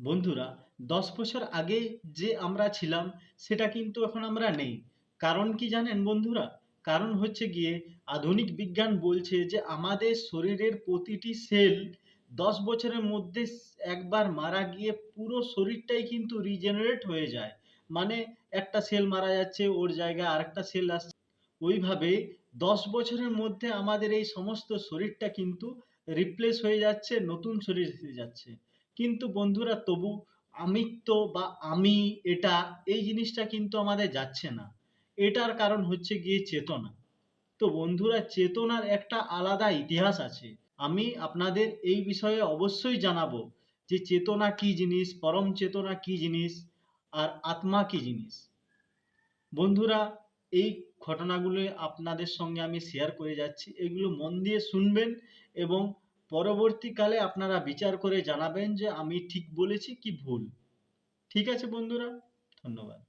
বন্ধুরা, ১০ বছর আগে যে আমরা ছিলাম সেটা কিন্তু এখন আমরা নেই। কারণ কি জানেন বন্ধুরা? কারণ হচ্ছে গিয়ে আধুনিক বিজ্ঞান বলছে যে আমাদের শরীরের প্রতিটি সেল ১০ বছরের মধ্যে একবার মারা গিয়ে পুরো শরীরটাই কিন্তু রিজেনারেট হয়ে যায়। মানে একটা সেল মারা যাচ্ছে, ওর জায়গায় আরেকটা সেল আসছে। ওইভাবে ১০ বছরের মধ্যে আমাদের এই সমস্ত শরীরটা কিন্তু রিপ্লেস হয়ে যাচ্ছে, নতুন শরীর এসে যাচ্ছে। কিন্তু বন্ধুরা, তবু আমিত্ব বা আমি এটা, এই জিনিসটা কিন্তু আমাদের যাচ্ছে না। এটার কারণ হচ্ছে গিয়ে চেতনা। তো বন্ধুরা, চেতনার একটা আলাদা ইতিহাস আছে। আমি আপনাদের এই বিষয়ে অবশ্যই জানাবো যে চেতনা কি জিনিস, পরম চেতনা কি জিনিস, আর আত্মা কি জিনিস। বন্ধুরা, এই ঘটনাগুলো আপনাদের সঙ্গে আমি শেয়ার করে যাচ্ছি, এগুলো মন দিয়ে শুনবেন এবং পরবর্তীকালে আপনারা বিচার করে জানাবেন যে আমি ঠিক বলেছি কি ভুল। ঠিক আছে বন্ধুরা, ধন্যবাদ।